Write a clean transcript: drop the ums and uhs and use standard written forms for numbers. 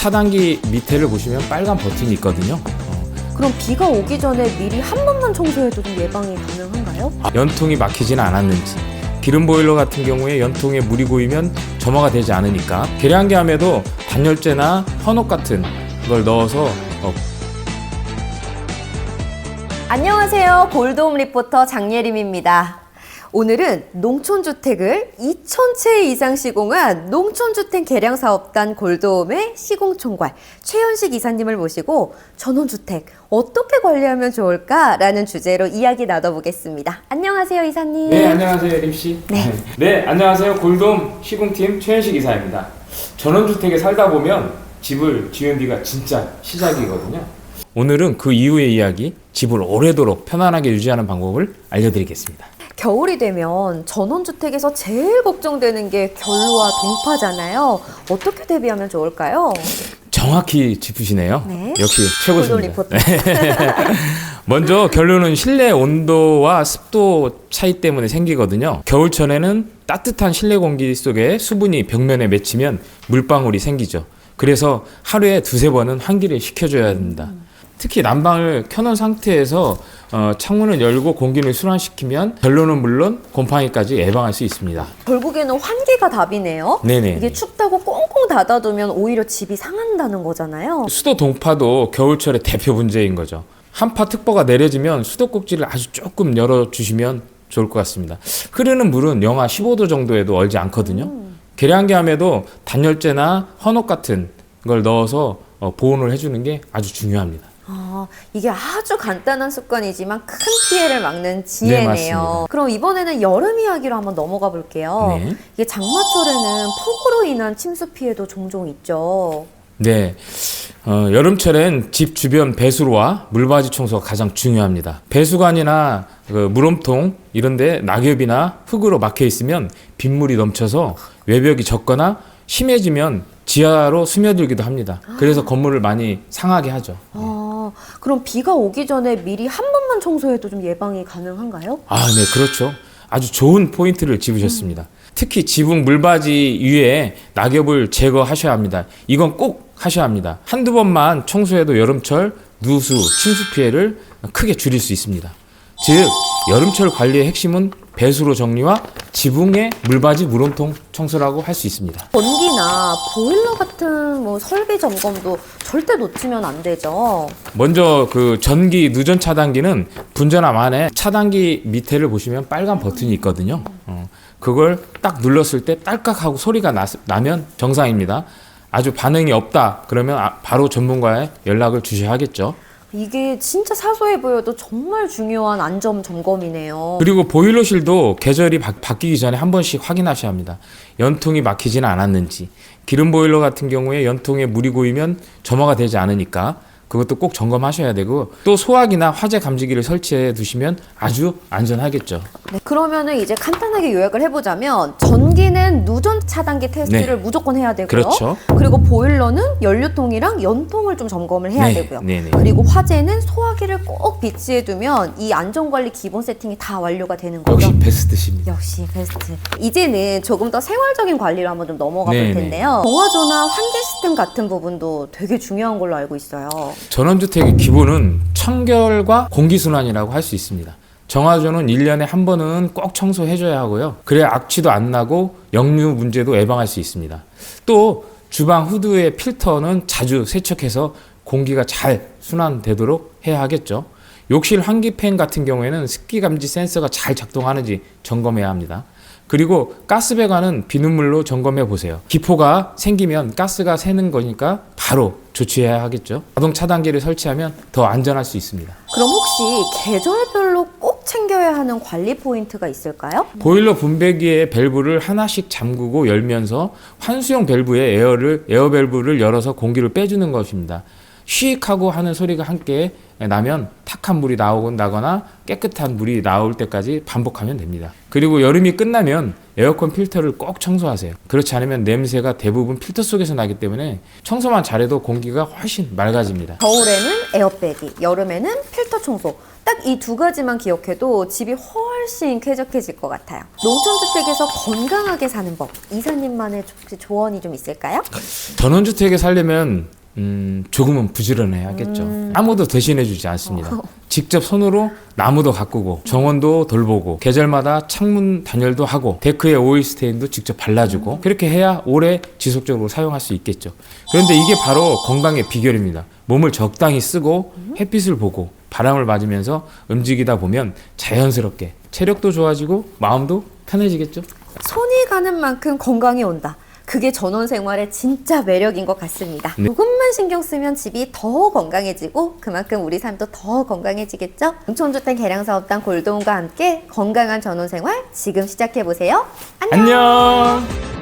차단기 밑에를 보시면 빨간 버튼이 있거든요. 그럼 비가 오기 전에 미리 한 번만 청소해도 좀 예방이 가능한가요? 연통이 막히지는 않았는지, 기름 보일러 같은 경우에 연통에 물이 고이면 점화가 되지 않으니까 계량기함에도 단열재나 헌옷 같은 걸 넣어서 안녕하세요. 골드홈 리포터 장예림입니다. 오늘은 농촌주택을 2,000채 이상 시공한 농촌주택 계량사업단 골드홈의 시공총괄 최현식 이사님을 모시고 전원주택 어떻게 관리하면 좋을까라는 주제로 이야기 나눠보겠습니다. 안녕하세요, 이사님. 네, 안녕하세요, 예림씨. 네. 안녕하세요. 골드홈 시공팀 최현식 이사입니다. 전원주택에 살다 보면 집을 지은 뒤가 진짜 시작이거든요. 오늘은 그 이후의 이야기, 집을 오래도록 편안하게 유지하는 방법을 알려드리겠습니다. 겨울이 되면 전원주택에서 제일 걱정되는 게 결로와 동파잖아요. 어떻게 대비하면 좋을까요? 정확히 짚으시네요. 네. 역시 골드홈 최고십니다. 리포터. 먼저 결론은 실내 온도와 습도 차이 때문에 생기거든요. 겨울철에는 따뜻한 실내 공기 속에 수분이 벽면에 맺히면 물방울이 생기죠. 그래서 하루에 두세 번은 환기를 시켜줘야 됩니다. 특히 난방을 켜놓은 상태에서 창문을 열고 공기를 순환시키면 결론은 물론 곰팡이까지 예방할 수 있습니다. 결국에는 환기가 답이네요. 네네. 이게 춥다고 꽁꽁 닫아두면 오히려 집이 상한다는 거잖아요. 수도 동파도 겨울철의 대표 문제인 거죠. 한파 특보가 내려지면 수도꼭지를 아주 조금 열어주시면 좋을 것 같습니다. 흐르는 물은 영하 15도 정도에도 얼지 않거든요. 계량기함에도 단열재나 헌옷 같은 걸 넣어서 보온을 해주는 게 아주 중요합니다. 이게 아주 간단한 습관이지만 큰 피해를 막는 지혜네요. 맞습니다. 그럼 이번에는 여름 이야기로 한번 넘어가 볼게요. 네. 이게 장마철에는 폭우로 인한 침수 피해도 종종 있죠. 네, 여름철엔 집 주변 배수로와 물받이 청소가 가장 중요합니다. 배수관이나 물홈통 이런데 낙엽이나 흙으로 막혀 있으면 빗물이 넘쳐서 외벽이 젖거나 심해지면 지하로 스며들기도 합니다. 그래서 건물을 많이 상하게 하죠. 그럼 비가 오기 전에 미리 한 번만 청소해도 좀 예방이 가능한가요? 네, 그렇죠. 아주 좋은 포인트를 짚으셨습니다. 특히 지붕 물받이 위에 낙엽을 제거하셔야 합니다. 이건 꼭 하셔야 합니다. 한두 번만 청소해도 여름철 누수, 침수 피해를 크게 줄일 수 있습니다. 즉, 여름철 관리의 핵심은 배수로 정리와 지붕의 물받이 물홈통 청소라고 할 수 있습니다. 전기나 보일러 같은 설비 점검도 절대 놓치면 안 되죠. 먼저 그 전기 누전 차단기는 분전함 안에 차단기 밑에를 보시면 빨간 버튼이 있거든요. 그걸 딱 눌렀을 때 딸깍하고 소리가 나면 정상입니다. 아주 반응이 없다 그러면 바로 전문가에 연락을 주셔야 하겠죠. 이게 진짜 사소해 보여도 정말 중요한 안전 점검이네요. 그리고 보일러실도 계절이 바뀌기 전에 한 번씩 확인하셔야 합니다. 연통이 막히지는 않았는지, 기름 보일러 같은 경우에 연통에 물이 고이면 점화가 되지 않으니까 그것도 꼭 점검하셔야 되고, 또 소화기나 화재 감지기를 설치해 두시면 아주 안전하겠죠. 네, 그러면은 이제 간단하게 요약을 해보자면 전기는 누전 차단기 테스트를 무조건 해야 되고요. 그렇죠. 그리고 보일러는 연료통이랑 연통을 좀 점검을 해야 되고요. 네네. 그리고 화재는 소화기를 꼭 비치해 두면 이 안전관리 기본 세팅이 다 완료가 되는 거죠. 역시 베스트십니다. 역시 베스트. 이제는 조금 더 생활적인 관리로 한번 좀 넘어가 볼 네네. 텐데요. 정화조나 환기 시스템 같은 부분도 되게 중요한 걸로 알고 있어요. 전원주택의 기본은 청결과 공기순환이라고 할 수 있습니다. 정화조는 1년에 한 번은 꼭 청소해줘야 하고요. 그래야 악취도 안 나고 역류 문제도 예방할 수 있습니다. 또 주방 후드의 필터는 자주 세척해서 공기가 잘 순환되도록 해야 하겠죠. 욕실 환기팬 같은 경우에는 습기 감지 센서가 잘 작동하는지 점검해야 합니다. 그리고 가스배관은 비눗물로 점검해 보세요. 기포가 생기면 가스가 새는 거니까 바로 조치해야 하겠죠. 자동 차단기를 설치하면 더 안전할 수 있습니다. 그럼 혹시 계절별로 꼭 챙겨야 하는 관리 포인트가 있을까요? 보일러 분배기의 밸브를 하나씩 잠그고 열면서 환수용 밸브에 에어 밸브를 열어서 공기를 빼주는 것입니다. 쉬익하고 하는 소리가 함께 나면 탁한 물이 나거나 깨끗한 물이 나올 때까지 반복하면 됩니다. 그리고 여름이 끝나면 에어컨 필터를 꼭 청소하세요. 그렇지 않으면 냄새가 대부분 필터 속에서 나기 때문에 청소만 잘해도 공기가 훨씬 맑아집니다. 겨울에는 에어백이, 여름에는 필터 청소. 딱 이 두 가지만 기억해도 집이 훨씬 쾌적해질 것 같아요. 농촌주택에서 건강하게 사는 법, 이사님만의 조언이 좀 있을까요? 전원주택에 살려면 조금은 부지런해야겠죠. 아무도 대신해주지 않습니다. 직접 손으로 나무도 가꾸고 정원도 돌보고 계절마다 창문 단열도 하고 데크에 오일 스테인도 직접 발라주고 그렇게 해야 오래 지속적으로 사용할 수 있겠죠. 그런데 이게 바로 건강의 비결입니다. 몸을 적당히 쓰고 햇빛을 보고 바람을 맞으면서 움직이다 보면 자연스럽게 체력도 좋아지고 마음도 편해지겠죠. 손이 가는 만큼 건강이 온다. 그게 전원 생활의 진짜 매력인 것 같습니다. 조금만 신경 쓰면 집이 더 건강해지고 그만큼 우리 삶도 더 건강해지겠죠? 농촌주택 개량사업단 골도움과 함께 건강한 전원 생활 지금 시작해보세요. 안녕! 안녕!